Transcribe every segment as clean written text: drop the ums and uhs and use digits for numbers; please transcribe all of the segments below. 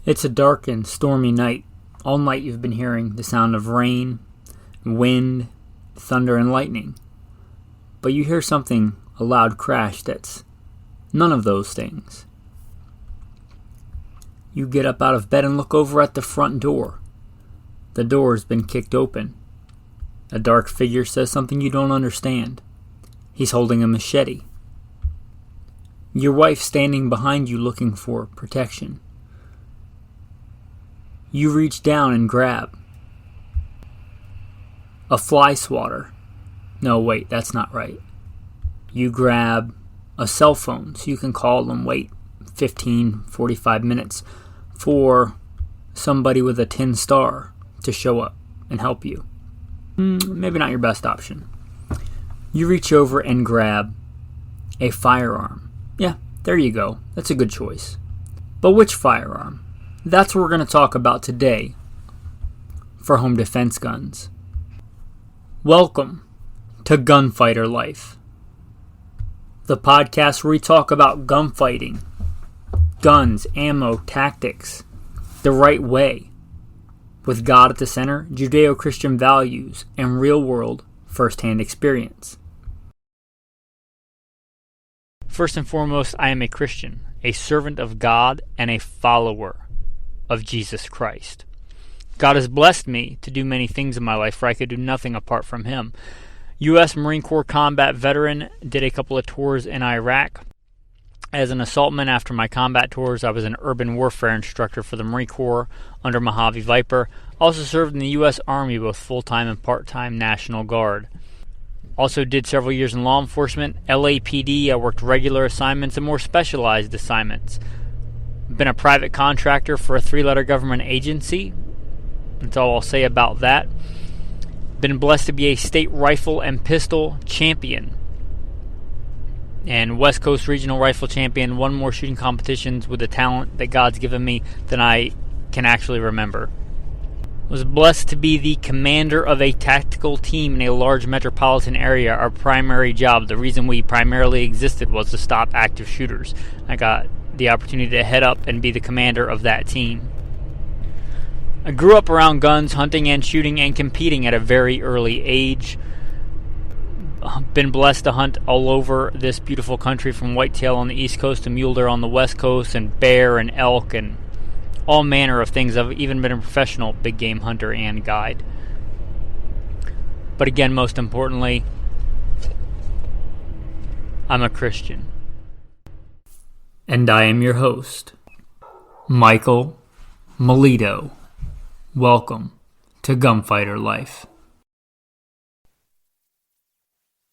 It's a dark and stormy night. All night you've been hearing the sound of rain, wind, thunder, and lightning. But you hear something, a loud crash that's none of those things. You get up out of bed and look over at the front door. The door has been kicked open. A dark figure says something you don't understand. He's holding a machete. Your wife's standing behind you looking for protection. You reach down and grab a fly swatter. No, wait, that's not right. You grab a cell phone so you can call and wait 45 minutes for somebody with a tin star to show up and help you. Maybe not your best option. You reach over and grab a firearm. Yeah, there you go. That's a good choice. But which firearm? That's what we're going to talk about today for home defense guns. Welcome to Gunfighter Life, the podcast where we talk about gunfighting, guns, ammo, tactics, the right way, with God at the center, Judeo-Christian values, and real-world first-hand experience. First and foremost, I am a Christian, a servant of God, and a follower of Jesus Christ. God has blessed me to do many things in my life where I could do nothing apart from Him. U.S. Marine Corps combat veteran, did a couple of tours in Iraq. As an assaultman after my combat tours, I was an urban warfare instructor for the Marine Corps under Mojave Viper. Also served in the U.S. Army, both full-time and part-time National Guard. Also did several years in law enforcement, LAPD. I worked regular assignments and more specialized assignments. Been a private contractor for a 3-letter government agency. That's all I'll say about that. Been blessed to be a state rifle and pistol champion and West Coast Regional Rifle Champion. Won more shooting competitions with the talent that God's given me than I can actually remember. Was blessed to be the commander of a tactical team in a large metropolitan area. Our primary job, the reason we primarily existed, was to stop active shooters. I got the opportunity to head up and be the commander of that team. I grew up around guns, hunting and shooting and competing at a very early age. Been blessed to hunt all over this beautiful country, from whitetail on the East Coast to mule deer on the West Coast, and bear and elk and all manner of things. I've even been a professional big game hunter and guide. But again, most importantly, I'm a Christian. And I am your host, Michael Melito. Welcome to Gunfighter Life.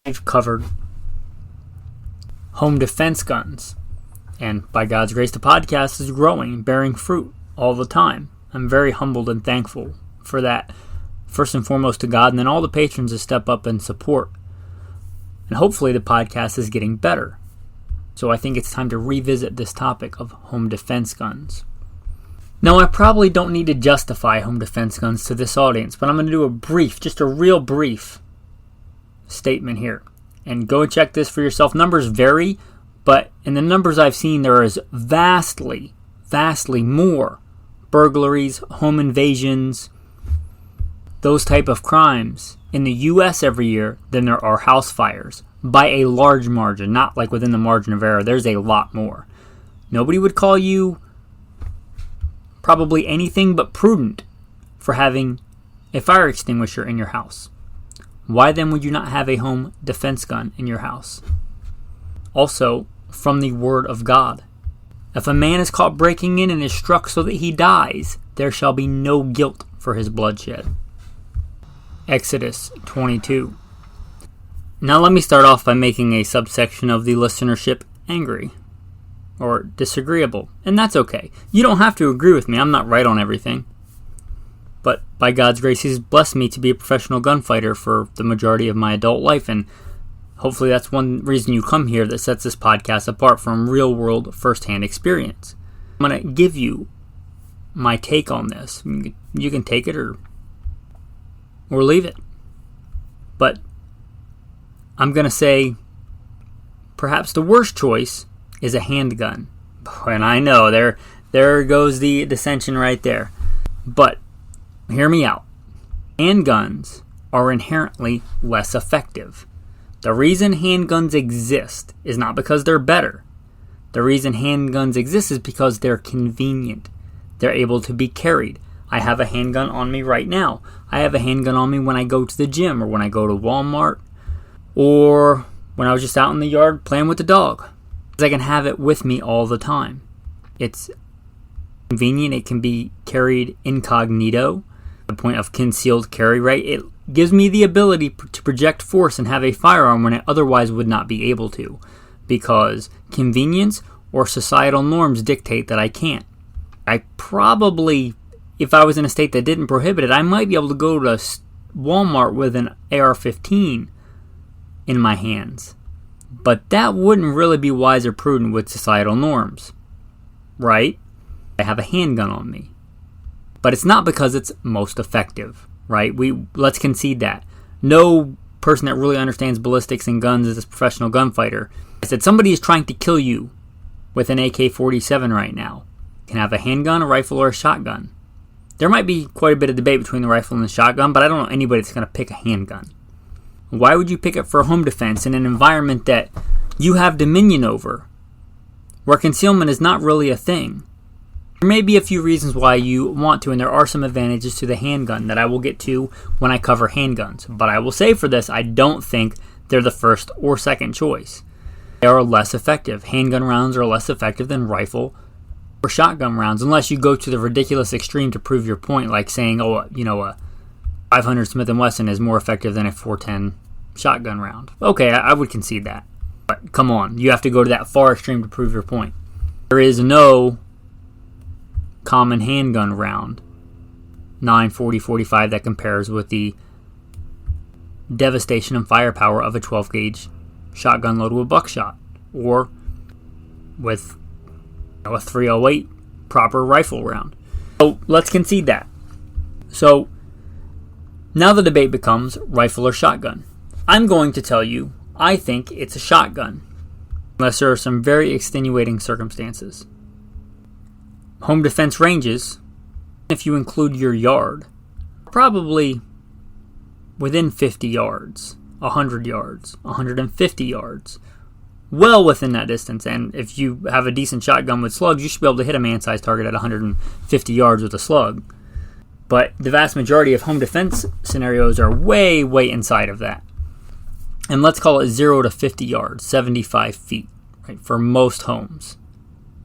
We've covered home defense guns, and by God's grace, the podcast is growing, bearing fruit all the time. I'm very humbled and thankful for that, first and foremost to God, and then all the patrons that step up and support. And hopefully the podcast is getting better. So I think it's time to revisit this topic of home defense guns. Now, I probably don't need to justify home defense guns to this audience, but I'm going to do just a real brief statement here. And go and check this for yourself. Numbers vary, but in the numbers I've seen, there is vastly more burglaries, home invasions, those type of crimes in the U.S. every year than there are house fires. By a large margin, not like within the margin of error. There's a lot more. Nobody would call you probably anything but prudent for having a fire extinguisher in your house. Why then would you not have a home defense gun in your house? Also, from the Word of God, if a man is caught breaking in and is struck so that he dies, there shall be no guilt for his bloodshed. Exodus 22. Now let me start off by making a subsection of the listenership angry or disagreeable, and that's okay. You don't have to agree with me. I'm not right on everything. But by God's grace, He's blessed me to be a professional gunfighter for the majority of my adult life, and hopefully that's one reason you come here that sets this podcast apart from real-world first-hand experience. I'm going to give you my take on this. You can take it or leave it. But I'm going to say perhaps the worst choice is a handgun. And I know There goes the dissension right there. But hear me out. Handguns are inherently less effective. The reason handguns exist is not because they're better. The reason handguns exist is because they're convenient. They're able to be carried. I have a handgun on me right now. I have a handgun on me when I go to the gym or when I go to Walmart or when I was just out in the yard playing with the dog. I can have it with me all the time. It's convenient. It can be carried incognito, the point of concealed carry, right? It gives me the ability to project force and have a firearm when I otherwise would not be able to, because convenience or societal norms dictate that I can't. I probably, if I was in a state that didn't prohibit it, I might be able to go to Walmart with an AR-15 in my hands. But that wouldn't really be wise or prudent with societal norms, right? I have a handgun on me. But it's not because it's most effective, right? Let's concede that. No person that really understands ballistics and guns is a professional gunfighter. I said somebody is trying to kill you with an AK-47 right now. You can have a handgun, a rifle, or a shotgun. There might be quite a bit of debate between the rifle and the shotgun, but I don't know anybody that's going to pick a handgun. Why would you pick it for home defense in an environment that you have dominion over, where concealment is not really a thing? There may be a few reasons why you want to, and there are some advantages to the handgun that I will get to when I cover handguns. But I will say for this, I don't think they're the first or second choice. They are less effective. Handgun rounds are less effective than rifle or shotgun rounds, unless you go to the ridiculous extreme to prove your point, like saying, a 500 Smith & Wesson is more effective than a 410 shotgun round. Okay, I would concede that. But come on, you have to go to that far extreme to prove your point. There is no common handgun round, 9.40-45, that compares with the devastation and firepower of a 12-gauge shotgun loaded with buckshot, or with a 308 proper rifle round. So let's concede that. So now the debate becomes rifle or shotgun. I'm going to tell you, I think it's a shotgun, unless there are some very extenuating circumstances. Home defense ranges, if you include your yard, probably within 50 yards, 100 yards, 150 yards, well within that distance. And if you have a decent shotgun with slugs, you should be able to hit a man-sized target at 150 yards with a slug. But the vast majority of home defense scenarios are way, way inside of that. And let's call it 0 to 50 yards, 75 feet, right, for most homes.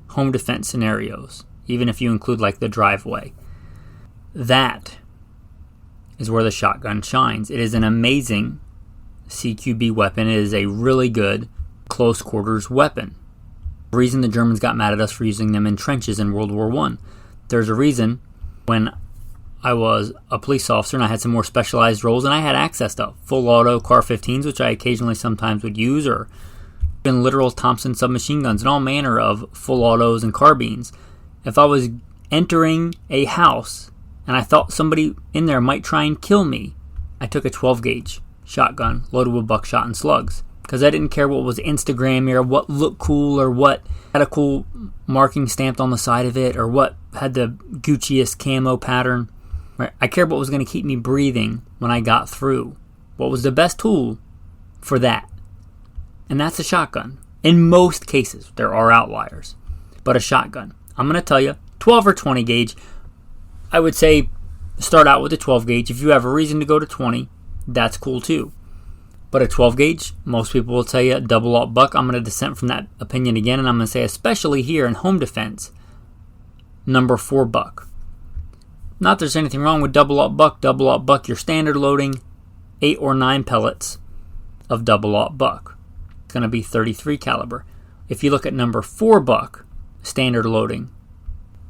Home defense scenarios, even if you include like the driveway. That is where the shotgun shines. It is an amazing CQB weapon. It is a really good close quarters weapon. The reason the Germans got mad at us for using them in trenches in World War I. There's a reason when I was a police officer and I had some more specialized roles and I had access to full auto CAR-15s, which I occasionally sometimes would use, or even literal Thompson submachine guns and all manner of full autos and carbines. If I was entering a house and I thought somebody in there might try and kill me, I took a 12-gauge shotgun loaded with buckshot and slugs, because I didn't care what was Instagram or what looked cool or what had a cool marking stamped on the side of it or what had the Gucciest camo pattern. Right? I cared what was going to keep me breathing when I got through. What was the best tool for that? And that's a shotgun. In most cases, there are outliers, but a shotgun. I'm going to tell you, 12 or 20 gauge, I would say start out with a 12 gauge. If you have a reason to go to 20, that's cool too. But a 12 gauge, most people will tell you double-aught buck. I'm going to dissent from that opinion again, and I'm going to say, especially here in home defense, number 4 buck. Not there's anything wrong with double-aught buck, your standard loading, 8 or 9 pellets of double-aught buck. It's going to be 33 caliber. If you look at number 4 buck, standard loading,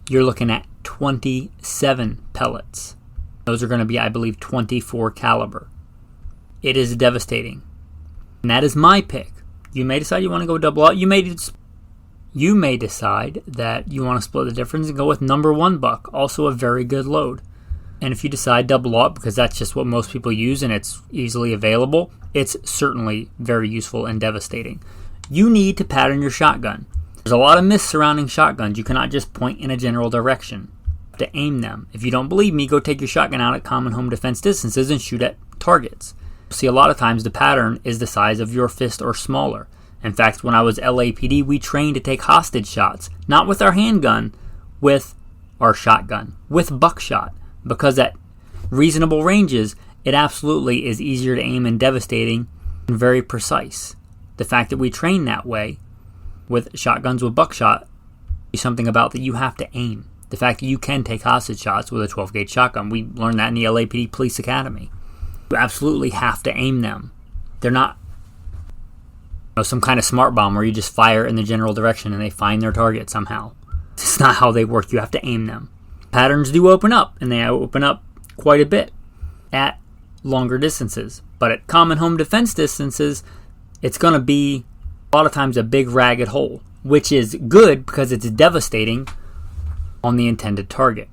you're looking at 27 pellets. Those are going to be, I believe, 24 caliber. It is devastating. And that is my pick. You may decide you want to go double-aught. You may decide that you want to split the difference and go with number 1 buck, also a very good load. And if you decide double-aught because that's just what most people use and it's easily available, it's certainly very useful and devastating. You need to pattern your shotgun. There's a lot of myths surrounding shotguns. You cannot just point in a general direction. You have to aim them. If you don't believe me, go take your shotgun out at common home defense distances and shoot at targets. See, a lot of times the pattern is the size of your fist or smaller. In fact, when I was LAPD, we trained to take hostage shots, not with our handgun, with our shotgun, with buckshot, because at reasonable ranges, it absolutely is easier to aim and devastating and very precise. The fact that we train that way with shotguns with buckshot is something about that you have to aim. The fact that you can take hostage shots with a 12 gauge shotgun, we learned that in the LAPD Police Academy. You absolutely have to aim them. They're not some kind of smart bomb where you just fire in the general direction and they find their target somehow. It's not how they work. You have to aim them. Patterns do open up, and they open up quite a bit at longer distances. But at common home defense distances, it's going to be a lot of times a big ragged hole, which is good because it's devastating on the intended target.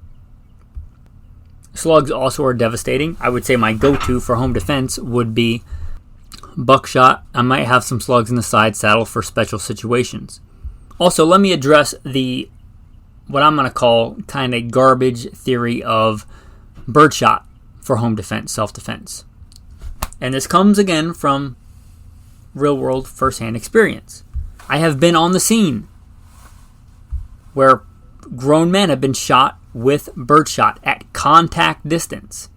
Slugs also are devastating. I would say my go-to for home defense would be buckshot. I might have some slugs in the side saddle for special situations. Also, let me address what I'm going to call kind of garbage theory of birdshot for home defense, self-defense. And this comes again from real-world first-hand experience. I have been on the scene where grown men have been shot with birdshot at contact distance.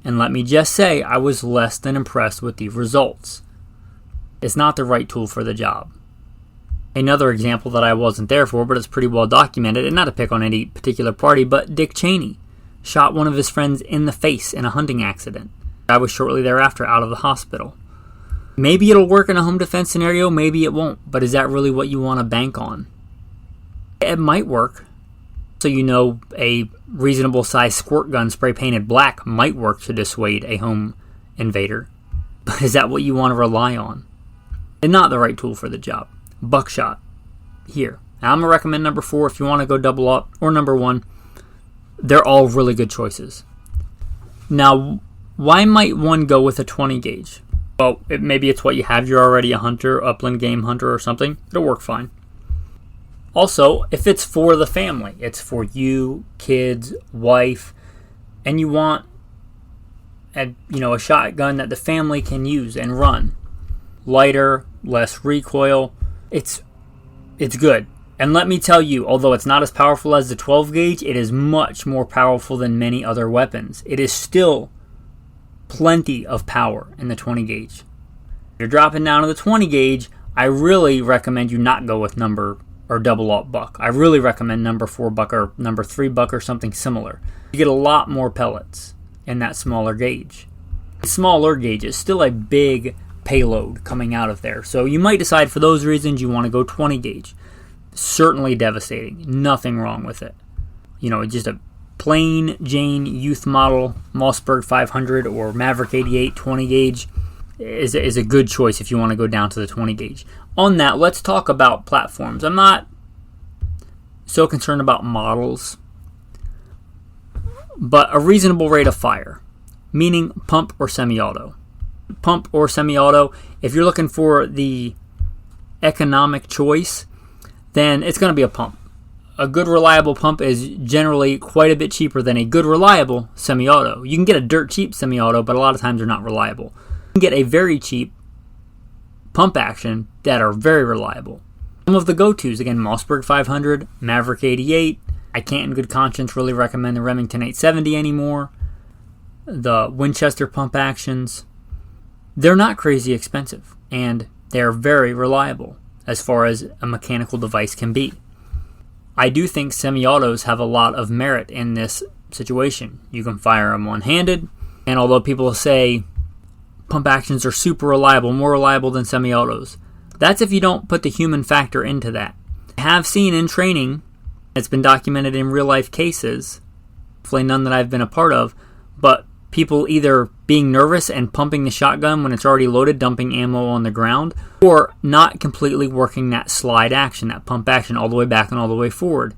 And let me just say, I was less than impressed with the results. It's not the right tool for the job. Another example that I wasn't there for, but it's pretty well documented, and not to pick on any particular party, but Dick Cheney shot one of his friends in the face in a hunting accident. I was shortly thereafter out of the hospital. Maybe it'll work in a home defense scenario, maybe it won't, but is that really what you want to bank on? It might work. So a reasonable size squirt gun spray painted black might work to dissuade a home invader. But is that what you want to rely on? And not the right tool for the job. Buckshot. Here. Now, I'm going to recommend number 4 if you want to go double up, or number 1. They're all really good choices. Now, why might one go with a 20 gauge? Well, maybe it's what you have. You're already a hunter, upland game hunter or something. It'll work fine. Also, if it's for the family, it's for you, kids, wife, and you want a shotgun that the family can use and run. Lighter, less recoil. It's good. And let me tell you, although it's not as powerful as the 12 gauge, it is much more powerful than many other weapons. It is still plenty of power in the 20 gauge. If you're dropping down to the 20 gauge, I really recommend you not go with double aught buck. I really recommend number 4 buck or number 3 buck or something similar. You get a lot more pellets in that smaller gauge. The smaller gauge is still a big payload coming out of there. So you might decide for those reasons you want to go 20 gauge. Certainly devastating. Nothing wrong with it. Just a plain Jane youth model Mossberg 500 or Maverick 88 20 gauge is a good choice if you want to go down to the 20 gauge. On that, let's talk about platforms. I'm not so concerned about models, but a reasonable rate of fire, meaning pump or semi-auto. Pump or semi-auto, if you're looking for the economic choice, then it's going to be a pump. A good reliable pump is generally quite a bit cheaper than a good reliable semi-auto. You can get a dirt cheap semi-auto, but a lot of times they're not reliable. You can get a very cheap pump action that are very reliable. Some of the go-tos, again, Mossberg 500, Maverick 88. I can't in good conscience really recommend the Remington 870 anymore. The Winchester pump actions, they're not crazy expensive, and they're very reliable as far as a mechanical device can be. I do think semi-autos have a lot of merit in this situation. You can fire them one-handed, and although people say pump actions are super reliable, more reliable than semi-autos, that's if you don't put the human factor into that. I have seen in training, it's been documented in real-life cases, hopefully none that I've been a part of, but people either being nervous and pumping the shotgun when it's already loaded, dumping ammo on the ground, or not completely working that slide action, that pump action all the way back and all the way forward,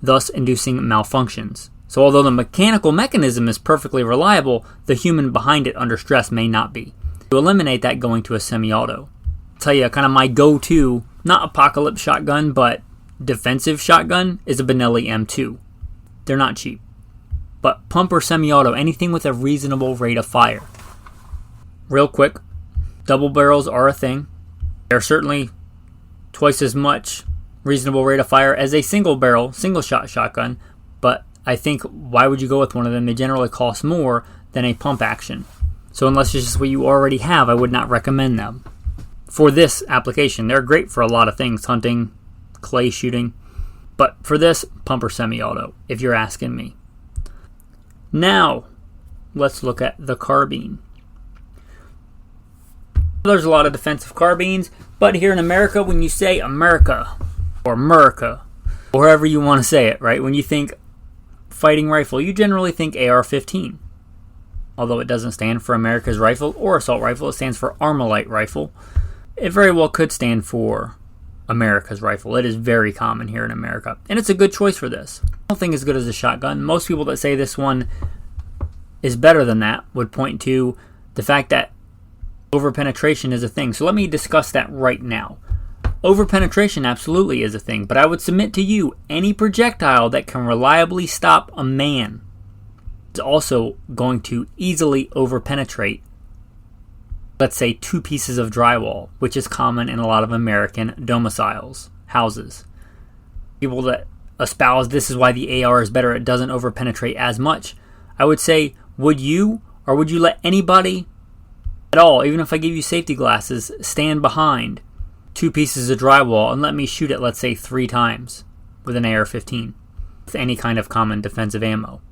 thus inducing malfunctions. So although the mechanical mechanism is perfectly reliable, the human behind it under stress may not be. To eliminate that, going to a semi-auto. I'll tell you kind of my go-to not apocalypse shotgun, but defensive shotgun is a Benelli M2. They're not cheap. But pump or semi-auto, anything with a reasonable rate of fire. Real quick, double barrels are a thing. They're certainly twice as much reasonable rate of fire as a single barrel, single shot shotgun, but I think why would you go with one of them? They generally cost more than a pump action. So unless it's just what you already have, I would not recommend them. For this application, they're great for a lot of things, hunting, clay shooting, but for this, pump or semi-auto, if you're asking me. Now, let's look at the carbine. There's a lot of defensive carbines, but here in America, when you say America, or America, or however you want to say it, right? When you think fighting rifle, you generally think AR-15. Although it doesn't stand for America's Rifle or Assault Rifle, it stands for Armalite Rifle. It very well could stand for America's Rifle. It is very common here in America, and it's a good choice for this. I don't think as good as a shotgun. Most people that say this one is better than that would point to the fact that overpenetration is a thing. So let me discuss that right now. Overpenetration absolutely is a thing, but I would submit to you any projectile that can reliably stop a man is also going to easily overpenetrate, let's say, 2 pieces of drywall, which is common in a lot of American domiciles, houses. People that espouse this is why the AR is better, it doesn't overpenetrate as much. I would say, would you let anybody at all, even if I give you safety glasses, stand behind 2 pieces of drywall and let me shoot it, let's say, 3 times with an AR-15 with any kind of common defensive ammo?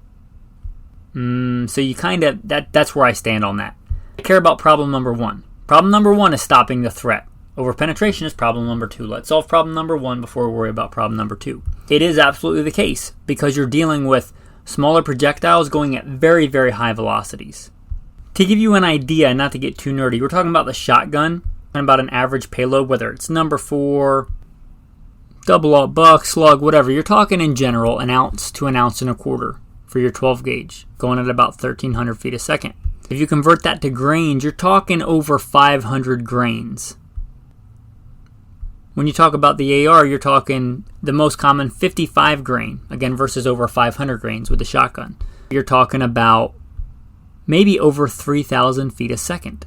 So you kind of, that's where I stand on that. I care about problem number 1. Problem number 1 is stopping the threat. Overpenetration is problem number 2. Let's solve problem number 1 before we worry about problem number 2. It is absolutely the case because you're dealing with smaller projectiles going at very, very high velocities. To give you an idea, not to get too nerdy, we're talking about the shotgun and about an average payload, whether it's number 4, double aught, buck, slug, whatever. You're talking in general an ounce to an ounce and a quarter for your 12 gauge, going at about 1,300 feet a second. If you convert that to grains, you're talking over 500 grains. When you talk about the AR, you're talking the most common 55 grain, again, versus over 500 grains with the shotgun. You're talking about maybe over 3,000 feet a second.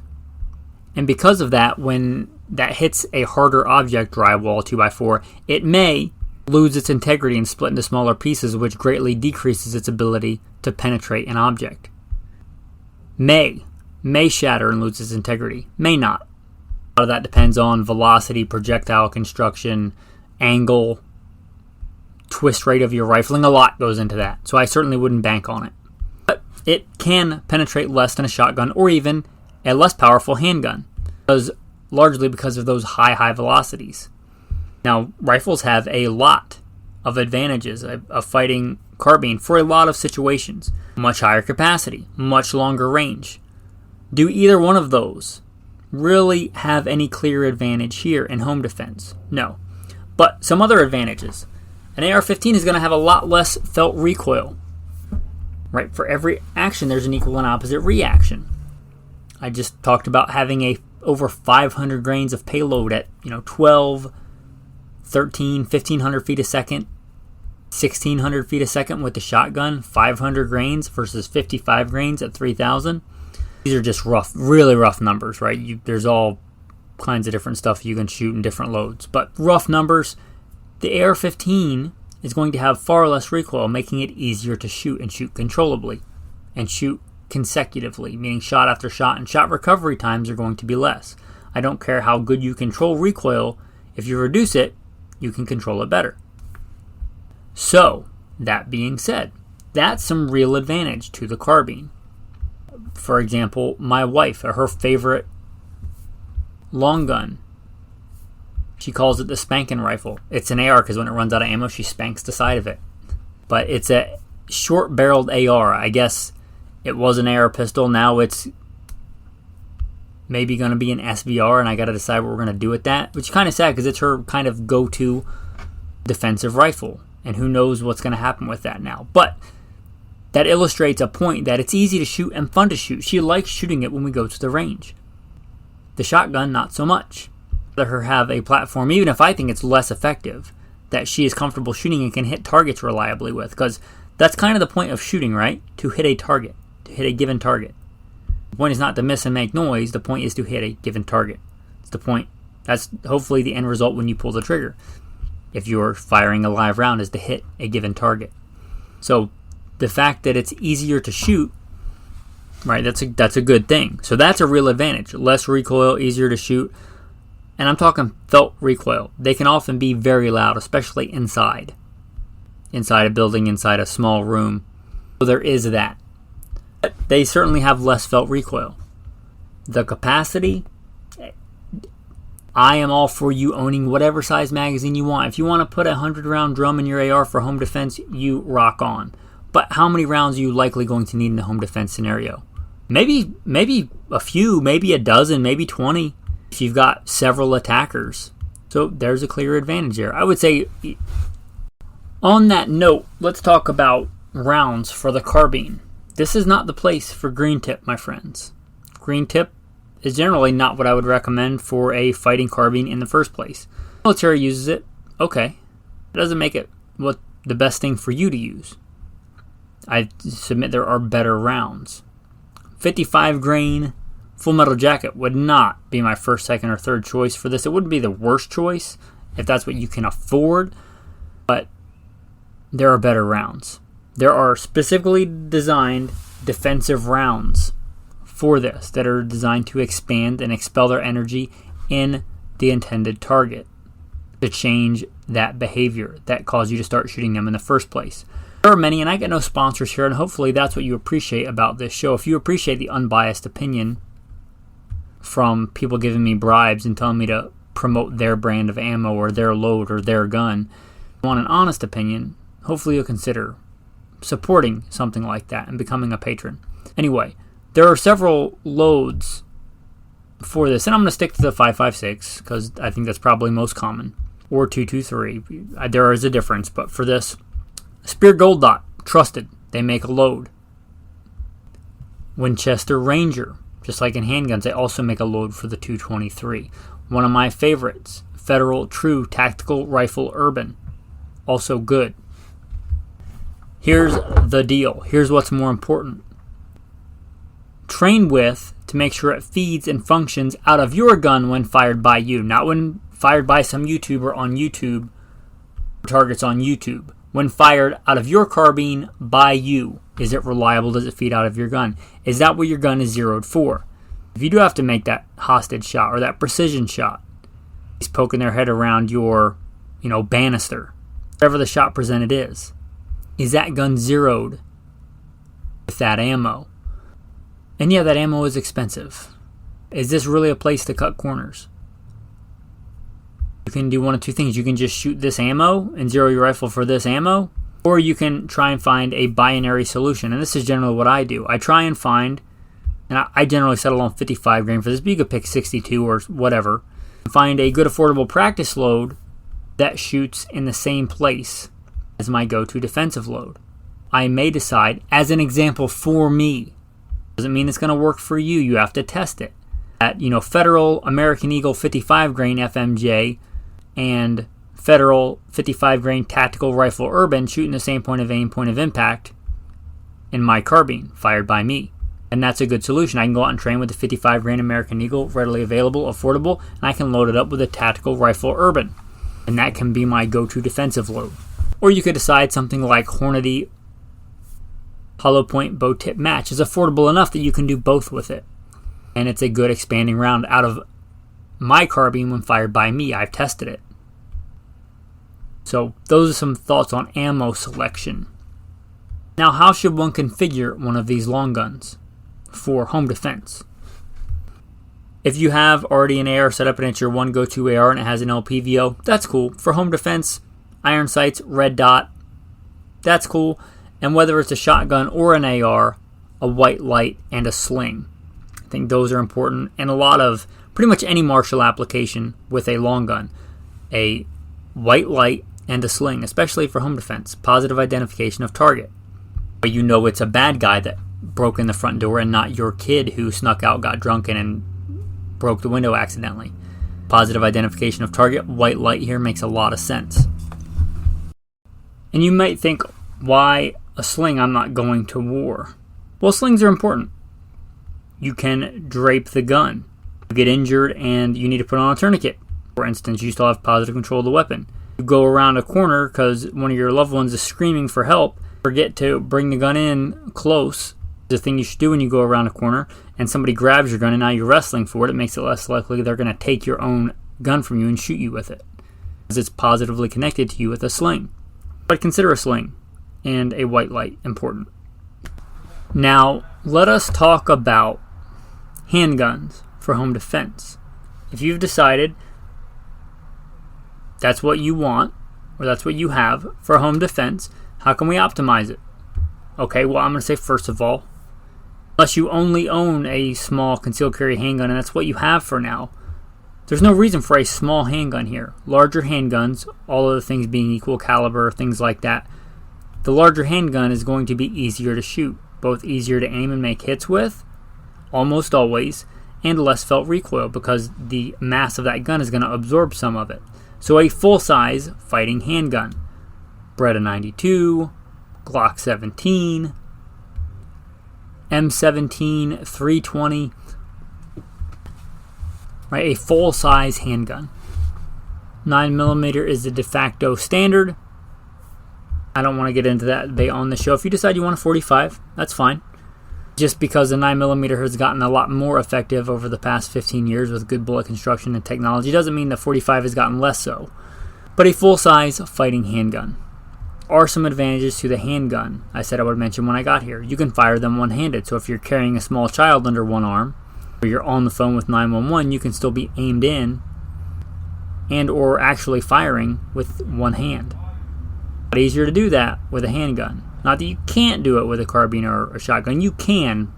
And because of that, when that hits a harder object, drywall, 2x4, it may lose its integrity and split into smaller pieces, which greatly decreases its ability to penetrate an object. May shatter and lose its integrity, may not. A lot of that depends on velocity, projectile construction, angle, twist rate of your rifling. A lot goes into that, so I certainly wouldn't bank on it. But it can penetrate less than a shotgun or even a less powerful handgun, largely because of those high velocities. Now, rifles have a lot of advantages of fighting carbine for a lot of situations. Much higher capacity, much longer range. Do either one of those really have any clear advantage here in home defense? No. But some other advantages. An AR-15 is going to have a lot less felt recoil. Right? For every action, there's an equal and opposite reaction. I just talked about having over 500 grains of payload at 12, 13, 1,500 feet a second, 1,600 feet a second with the shotgun, 500 grains versus 55 grains at 3,000. These are just rough, really rough numbers, right? There's all kinds of different stuff you can shoot in different loads. But rough numbers, the AR-15 is going to have far less recoil, making it easier to shoot and shoot controllably and shoot consecutively, meaning shot after shot, and shot recovery times are going to be less. I don't care how good you control recoil. If you reduce it, you can control it better. So, that being said, that's some real advantage to the carbine. For example, my wife, her favorite long gun, she calls it the spanking rifle. It's an AR because when it runs out of ammo, she spanks the side of it. But it's a short-barreled AR. I guess it was an AR pistol. Now it's maybe going to be an SBR, and I got to decide what we're going to do with that, which is kind of sad because it's her kind of go-to defensive rifle, and who knows what's going to happen with that now. But that illustrates a point that it's easy to shoot and fun to shoot. She likes shooting it when we go to the range. The shotgun, not so much. Let her have a platform, even if I think it's less effective, that she is comfortable shooting and can hit targets reliably with. Because that's kind of the point of shooting, right? To hit a target, to hit a given target. The point is not to miss and make noise. The point is to hit a given target. It's the point. That's hopefully the end result when you pull the trigger. If you're firing a live round, is to hit a given target. So the fact that it's easier to shoot, right, that's a good thing. So that's a real advantage. Less recoil, easier to shoot. And I'm talking felt recoil. They can often be very loud, especially inside a building, inside a small room. So there is that. But they certainly have less felt recoil. The capacity, I am all for you owning whatever size magazine you want. If you want to put a 100-round drum in your AR for home defense, you rock on. But how many rounds are you likely going to need in a home defense scenario? Maybe a few, maybe a dozen, maybe 20 if you've got several attackers. So there's a clear advantage there. I would say, on that note, let's talk about rounds for the carbine. This is not the place for green tip, my friends. Green tip is generally not what I would recommend for a fighting carbine in the first place. The military uses it. Okay. It doesn't make it the best thing for you to use. I submit there are better rounds. 55 grain full metal jacket would not be my first, second, or third choice for this. It wouldn't be the worst choice if that's what you can afford, but there are better rounds. There are specifically designed defensive rounds for this that are designed to expand and expel their energy in the intended target to change that behavior that caused you to start shooting them in the first place. There are many, and I get no sponsors here, and hopefully that's what you appreciate about this show. If you appreciate the unbiased opinion from people giving me bribes and telling me to promote their brand of ammo or their load or their gun, if you want an honest opinion, hopefully you'll consider supporting something like that and becoming a patron. Anyway, there are several loads for this, and I'm going to stick to the 5.56 because I think that's probably most common, or 223. There is a difference, but for this, Spear Gold Dot, trusted. They make a load. Winchester Ranger, just like in handguns, they also make a load for the 223. One of my favorites, Federal True Tactical Rifle Urban, also good. Here's the deal. Here's what's more important. Train with to make sure it feeds and functions out of your gun when fired by you, not when fired by some YouTuber on YouTube, targets on YouTube. When fired out of your carbine by you, is it reliable? Does it feed out of your gun? Is that what your gun is zeroed for? If you do have to make that hostage shot or that precision shot, he's poking their head around your, banister, whatever the shot presented is that gun zeroed with that ammo? And yeah, that ammo is expensive. Is this really a place to cut corners? You can do one of two things. You can just shoot this ammo and zero your rifle for this ammo, or you can try and find a binary solution. And this is generally what I do. I try and find, and I generally settle on 55 grain for this, but you could pick 62 or whatever. Find a good affordable practice load that shoots in the same place as my go-to defensive load. I may decide, as an example for me, doesn't mean it's going to work for you. You have to test it. At, Federal American Eagle 55 grain FMJ and Federal 55 grain Tactical Rifle Urban shooting the same point of aim, point of impact in my carbine, fired by me. And that's a good solution. I can go out and train with the 55 grain American Eagle, readily available, affordable, and I can load it up with a Tactical Rifle Urban. And that can be my go-to defensive load. Or you could decide something like Hornady Hollow Point Bow Tip Match is affordable enough that you can do both with it. And it's a good expanding round out of my carbine when fired by me. I've tested it. So those are some thoughts on ammo selection. Now, how should one configure one of these long guns for home defense? If you have already an AR set up and it's your one go-to AR and it has an LPVO, that's cool. For home defense, iron sights, red dot, that's cool. And whether it's a shotgun or an AR, a white light and a sling. I think those are important. And a lot of, pretty much any martial application with a long gun, a white light and a sling, especially for home defense, positive identification of target. But you know it's a bad guy that broke in the front door and not your kid who snuck out, got drunken, and broke the window accidentally. Positive identification of target, white light here makes a lot of sense. And you might think, why a sling? I'm not going to war. Well, slings are important. You can drape the gun. You get injured and you need to put on a tourniquet. For instance, you still have positive control of the weapon. You go around a corner because one of your loved ones is screaming for help. Forget to bring the gun in close. The thing you should do when you go around a corner and somebody grabs your gun and now you're wrestling for it, it makes it less likely they're going to take your own gun from you and shoot you with it, because it's positively connected to you with a sling. But consider a sling and a white light important. Now, let us talk about handguns for home defense. If you've decided that's what you want, or that's what you have for home defense, how can we optimize it? Okay, well, I'm going to say first of all, unless you only own a small concealed carry handgun and that's what you have for now, there's no reason for a small handgun here. Larger handguns, all other things being equal caliber, things like that, the larger handgun is going to be easier to shoot, both easier to aim and make hits with, almost always, and less felt recoil because the mass of that gun is going to absorb some of it. So a full-size fighting handgun, Beretta 92, Glock 17, M17, 320, right? A full-size handgun. 9mm is the de facto standard. I don't want to get into that debate on the show. If you decide you want a 45, that's fine. Just because the 9mm has gotten a lot more effective over the past 15 years with good bullet construction and technology doesn't mean the 45 has gotten less so. But a full-size fighting handgun. Are some advantages to the handgun I said I would mention when I got here. You can fire them one-handed, so if you're carrying a small child under one arm, or you're on the phone with 911, you can still be aimed in and or actually firing with one hand. It's easier to do that with a handgun. Not that you can't do it with a carbine or a shotgun. You can,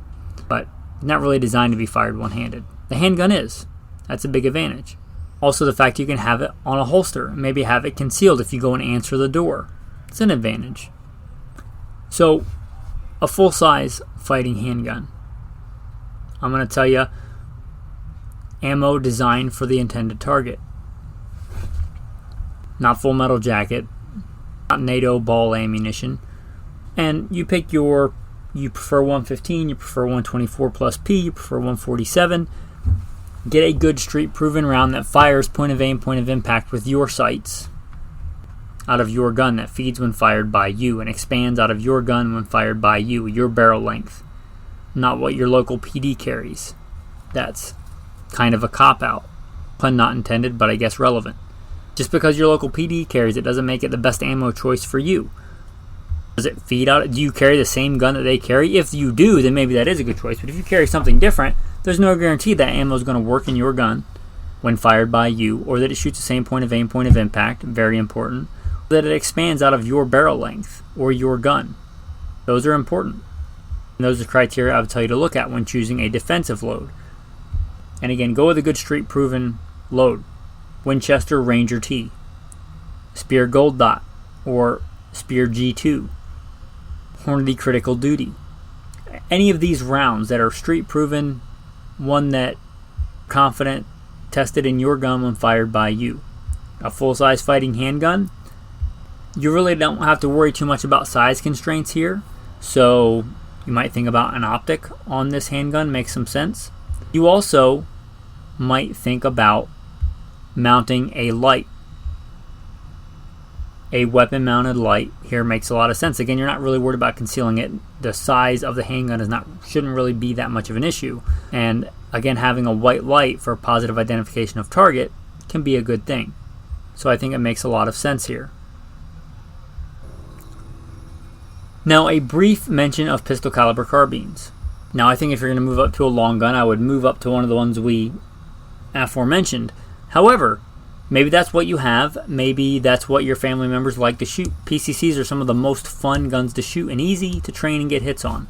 but not really designed to be fired one-handed. The handgun is. That's a big advantage. Also, the fact you can have it on a holster, maybe have it concealed if you go and answer the door. It's an advantage. So, a full-size fighting handgun. I'm going to tell you, ammo designed for the intended target. Not full metal jacket, not NATO ball ammunition. And you pick you prefer 115, you prefer 124 plus P, you prefer 147. Get a good street-proven round that fires point of aim, point of impact with your sights out of your gun, that feeds when fired by you and expands out of your gun when fired by you, your barrel length, not what your local PD carries. That's kind of a cop-out. Pun not intended, but I guess relevant. Just because your local PD carries it doesn't make it the best ammo choice for you. Does it feed out? Do you carry the same gun that they carry? If you do, then maybe that is a good choice. But if you carry something different, there's no guarantee that ammo is going to work in your gun when fired by you, or that it shoots the same point of aim, point of impact, very important, or that it expands out of your barrel length or your gun. Those are important. And those are criteria I would tell you to look at when choosing a defensive load. And again, go with a good street-proven load. Winchester Ranger T, Spear Gold Dot, or Spear G2, Hornady Critical Duty. Any of these rounds that are street-proven, one that confident, tested in your gun when fired by you. A full-size fighting handgun, you really don't have to worry too much about size constraints here. So you might think about an optic on this handgun, makes some sense. You also might think about mounting a light. A weapon-mounted light here makes a lot of sense. Again, you're not really worried about concealing it. The size of the handgun shouldn't really be that much of an issue. And again, having a white light for positive identification of target can be a good thing. So I think it makes a lot of sense here. Now, a brief mention of pistol caliber carbines. Now, I think if you're going to move up to a long gun, I would move up to one of the ones we aforementioned. However, maybe that's what you have. Maybe that's what your family members like to shoot. PCCs are some of the most fun guns to shoot and easy to train and get hits on.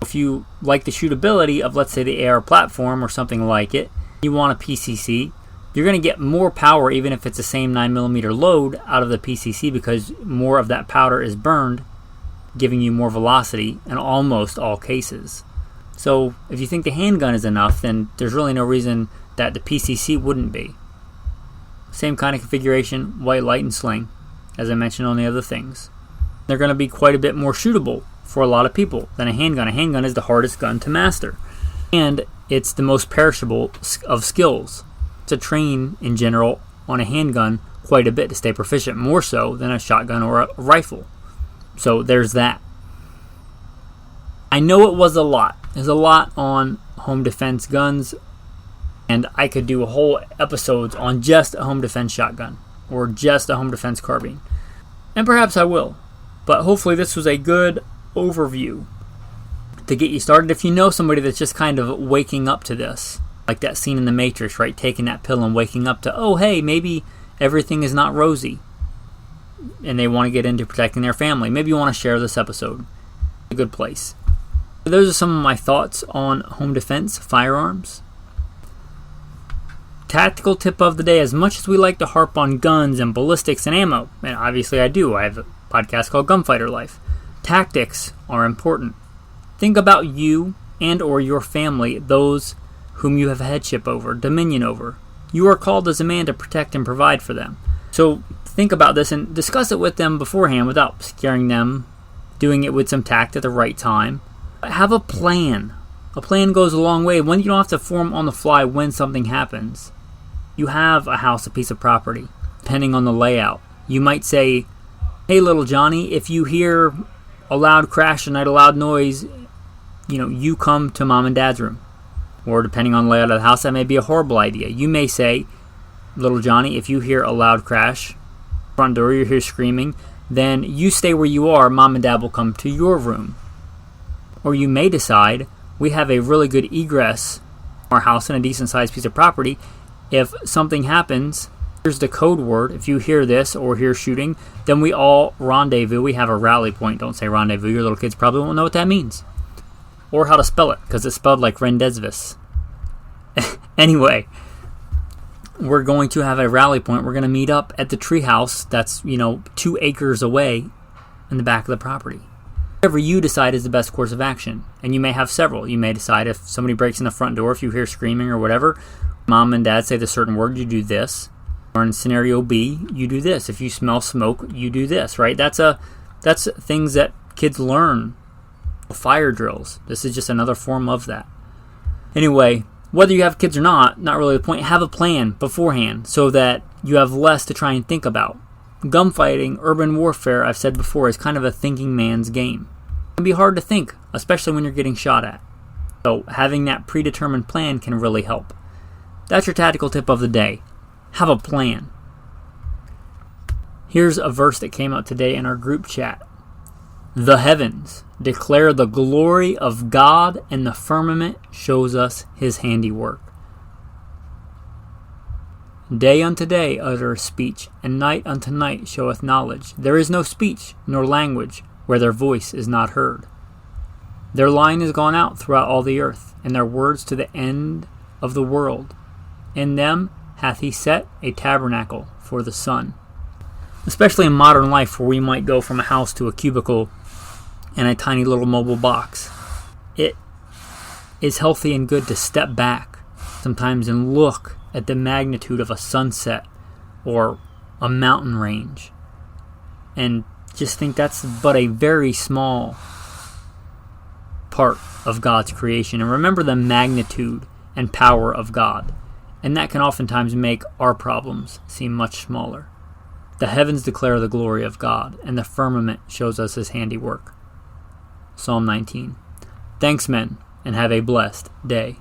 If you like the shootability of, let's say, the AR platform or something like it, you want a PCC, you're going to get more power even if it's the same 9mm load out of the PCC because more of that powder is burned, giving you more velocity in almost all cases. So if you think the handgun is enough, then there's really no reason that the PCC wouldn't be. Same kind of configuration, white light and sling, as I mentioned on the other things. They're going to be quite a bit more shootable for a lot of people than a handgun. A handgun is the hardest gun to master. And it's the most perishable of skills. To train, in general, on a handgun quite a bit to stay proficient, more so than a shotgun or a rifle. So there's that. I know it was a lot. There's a lot on home defense guns, and I could do a whole episodes on just a home defense shotgun or just a home defense carbine. And perhaps I will. But hopefully this was a good overview to get you started. If you know somebody that's just kind of waking up to this, like that scene in The Matrix, right? Taking that pill and waking up to, oh, hey, maybe everything is not rosy, and they want to get into protecting their family. Maybe you want to share this episode. A good place. So those are some of my thoughts on home defense firearms. Tactical tip of the day. As much as we like to harp on guns and ballistics and ammo, and obviously I do, I have a podcast called Gunfighter Life, tactics are important. Think about you and or your family, those whom you have headship over, dominion over. You are called as a man to protect and provide for them. So think about this and discuss it with them beforehand without scaring them, doing it with some tact at the right time. Have a plan. A plan goes a long way. When you don't have to form on the fly when something happens. You have a house, a piece of property, depending on the layout. You might say, hey, little Johnny, if you hear a loud crash tonight, a loud noise, you come to mom and dad's room. Or depending on the layout of the house, that may be a horrible idea. You may say, little Johnny, if you hear a loud crash, front door, you hear screaming, then you stay where you are, mom and dad will come to your room. Or you may decide, we have a really good egress, our house and a decent sized piece of property. If something happens, here's the code word. If you hear this or hear shooting, then we all rendezvous. We have a rally point. Don't say rendezvous. Your little kids probably won't know what that means. Or how to spell it, because it's spelled like Rendezvous. Anyway, we're going to have a rally point. We're going to meet up at the treehouse that's, 2 acres away in the back of the property. Whatever you decide is the best course of action. And you may have several. You may decide if somebody breaks in the front door, if you hear screaming or whatever, mom and dad say the certain word, you do this. Or in scenario B, you do this. If you smell smoke, you do this, right? That's things that kids learn. Fire drills. This is just another form of that. Anyway, whether you have kids or not really the point. Have a plan beforehand so that you have less to try and think about. Gunfighting, urban warfare, I've said before, is kind of a thinking man's game. It can be hard to think, especially when you're getting shot at. So having that predetermined plan can really help. That's your tactical tip of the day. Have a plan. Here's a verse that came out today in our group chat. The heavens declare the glory of God, and the firmament shows us his handiwork. Day unto day uttereth speech, and night unto night showeth knowledge. There is no speech nor language where their voice is not heard. Their line is gone out throughout all the earth, and their words to the end of the world. In them hath he set a tabernacle for the sun. Especially in modern life, where we might go from a house to a cubicle and a tiny little mobile box, it is healthy and good to step back sometimes and look at the magnitude of a sunset or a mountain range and just think that's but a very small part of God's creation. And remember the magnitude and power of God, and that can oftentimes make our problems seem much smaller. The heavens declare the glory of God, and the firmament shows us his handiwork. Psalm 19. Thanks, men, and have a blessed day.